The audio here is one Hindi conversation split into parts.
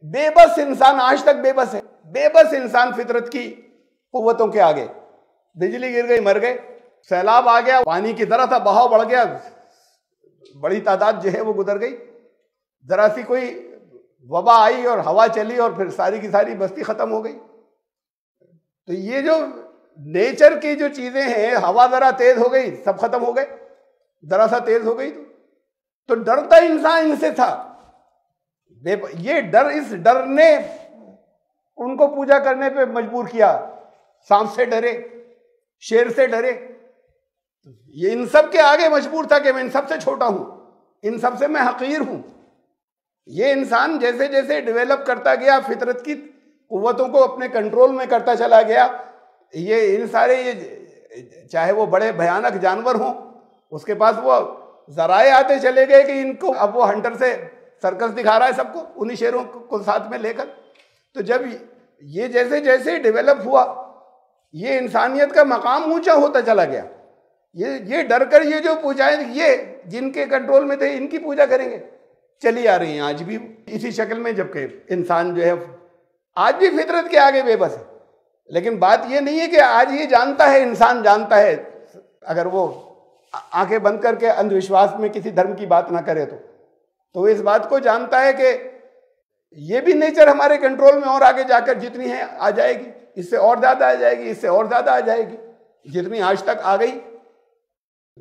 बेबस इंसान आज तक बेबस है। बेबस इंसान फितरत की कुव्वतों के आगे। बिजली गिर गई, मर गए। सैलाब आ गया, पानी की तरह था, बहाव बढ़ गया, बड़ी तादाद जो है वो गुजर गई। जरा सी कोई वबा आई और हवा चली और फिर सारी की सारी बस्ती खत्म हो गई। तो ये जो नेचर की जो चीजें हैं, हवा जरा तेज हो गई, सब खत्म हो गए। जरा सा तेज हो गई तो डरता इंसान इनसे था। ये डर, इस डर ने उनको पूजा करने पे मजबूर किया। सांप से डरे, शेर से डरे, ये इन सब के आगे मजबूर था कि मैं इन सब से छोटा हूं, इन सब से मैं हकीर हूं। ये इंसान जैसे जैसे डेवलप करता गया, फितरत की कुव्वतों को अपने कंट्रोल में करता चला गया, ये इन सारे, ये चाहे वो बड़े भयानक जानवर हों, उसके पास वो जराए आते चले गए कि इनको, अब वो हंटर से सर्कस दिखा रहा है सबको, उन्हीं शेरों को साथ में लेकर। तो जब ये जैसे जैसे डेवलप हुआ, ये इंसानियत का मकाम ऊंचा होता चला गया। ये डर कर ये जो पूजाएं, ये जिनके कंट्रोल में थे, इनकी पूजा करेंगे, चली आ रही हैं आज भी इसी शक्ल में। जबकि इंसान जो है आज भी फितरत के आगे बेबस है। लेकिन बात ये नहीं है कि आज ये जानता है, इंसान जानता है, अगर वो आंखें बंद करके अंधविश्वास में किसी धर्म की बात ना करे तो इस बात को जानता है कि ये भी नेचर हमारे कंट्रोल में और आगे जाकर जितनी है आ जाएगी, इससे और ज्यादा आ जाएगी, इससे और ज्यादा आ जाएगी, जितनी आज तक आ गई।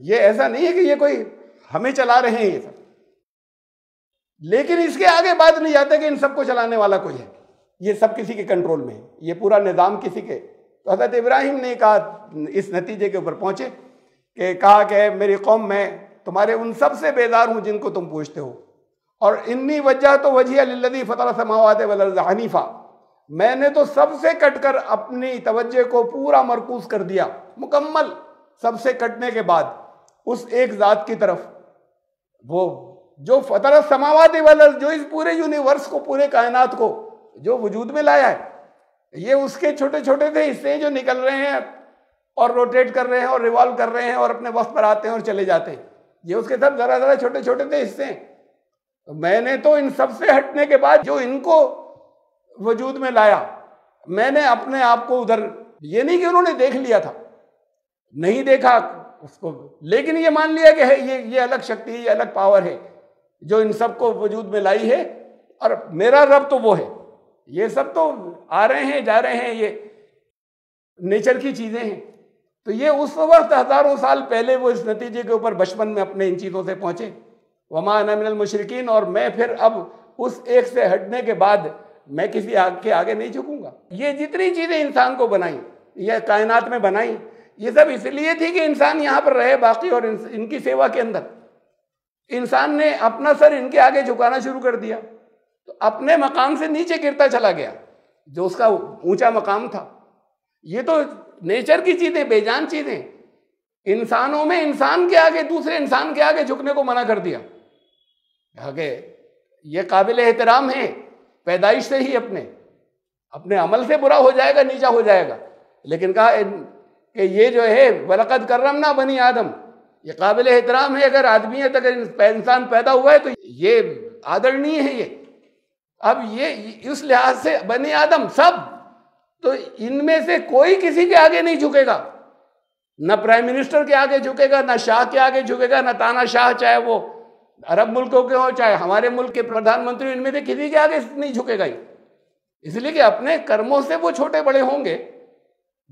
ये ऐसा नहीं है कि ये कोई हमें चला रहे हैं ये सब, लेकिन इसके आगे बात नहीं जाता कि इन सबको चलाने वाला कोई है। ये सब किसी के कंट्रोल में है, ये पूरा निज़ाम किसी के। तो हज़रत इब्राहिम ने कहा, इस नतीजे के ऊपर पहुंचे कि कहा कि मेरी कौम, मैं तुम्हारे उन सब से बेदार हूं जिनको तुम पूछते हो। और इन्नी वजह तो वजह लिल्लज़ी फ़तरा समावात वल अर्ज़ हनीफ़ा, मैंने तो सबसे कटकर अपनी तवज्जो को पूरा मरकूज कर दिया, मुकम्मल सबसे कटने के बाद उस एक ज़ात की तरफ, वो जो फ़तरा समावात वल अर्ज़, जो इस पूरे यूनिवर्स को, पूरे कायनात को जो वजूद में लाया है। ये उसके छोटे छोटे से हिस्से जो निकल रहे हैं और रोटेट कर रहे हैं और रिवॉल्व कर रहे हैं और अपने वक्त पर आते हैं और चले जाते हैं, ये उसके सब जरा जरा छोटे छोटे से हिस्से हैं। तो मैंने तो इन सब से हटने के बाद जो इनको वजूद में लाया, मैंने अपने आप को उधर, ये नहीं कि उन्होंने देख लिया था, नहीं देखा उसको, लेकिन ये मान लिया कि है ये अलग शक्ति है, ये अलग पावर है जो इन सबको वजूद में लाई है, और मेरा रब तो वो है। ये सब तो आ रहे हैं जा रहे हैं, ये नेचर की चीजें हैं। तो ये उस वक्त हजारों साल पहले वो इस नतीजे के ऊपर बचपन में अपने इन चीजों से पहुंचे, वमा अना मिनल मुशरिकीन। और मैं फिर अब उस एक से हटने के बाद मैं किसी के आगे नहीं झुकूंगा। ये जितनी चीजें इंसान को बनाई, ये कायनात में बनाई, ये सब इसलिए थी कि इंसान यहाँ पर रहे बाकी, और इनकी सेवा के अंदर इंसान ने अपना सर इनके आगे झुकाना शुरू कर दिया, तो अपने मकाम से नीचे गिरता चला गया, जो उसका ऊंचा मकाम था। ये तो नेचर की चीजें, बेजान चीजें, इंसानों में इंसान के आगे, दूसरे इंसान के आगे झुकने को मना कर दिया। आगे ये काबिल एहतराम है पैदाइश से ही, अपने अमल से बुरा हो जाएगा, नीचा हो जाएगा, लेकिन कहा कि ये जो है वलक़द कर्रमना बनी आदम, ये काबिल एहतराम है। अगर आदमियत, अगर इंसान पैदा हुआ है तो ये आदरणीय है। ये अब ये इस लिहाज से बनी आदम सब, तो इनमें से कोई किसी के आगे नहीं झुकेगा, न प्राइम मिनिस्टर के आगे झुकेगा, न शाह के आगे झुकेगा, न तानाशाह, चाहे वो अरब मुल्कों के हो चाहे हमारे मुल्क के प्रधानमंत्री, इनमें से किसी के आगे नहीं झुकेगा ही। इसलिए कि अपने कर्मों से वो छोटे बड़े होंगे,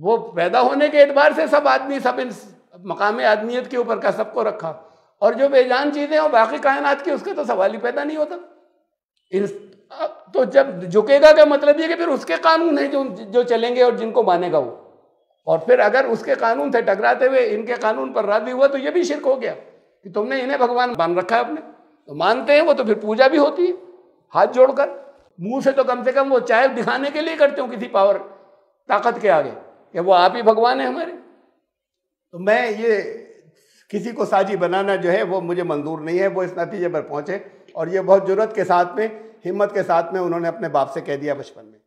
वो पैदा होने के एतबार से सब आदमी, सब इन मकाम आदमियत के ऊपर का सबको रखा, और जो बेजान चीजें हो बाकी कायनात की, उसका तो सवाल ही पैदा नहीं होता। तो जब झुकेगा का मतलब ये कि फिर उसके कानून है जो चलेंगे और जिनको मानेगा वो, और फिर अगर उसके कानून से टकराते हुए इनके कानून पर राजी हुआ तो ये भी शिर्क हो गया कि तुमने इन्हें भगवान मान रखा है अपने। तो मानते हैं वो, तो फिर पूजा भी होती है हाथ जोड़कर, मुंह से तो कम से कम वो चाहे दिखाने के लिए करते हो किसी पावर ताकत के आगे कि वो आप ही भगवान है हमारे। तो मैं ये किसी को साजी बनाना जो है वो मुझे मंजूर नहीं है। वो इस नतीजे पर पहुंचे, और ये बहुत जुर्रत के साथ में, हिम्मत के साथ में उन्होंने अपने बाप से कह दिया बचपन में।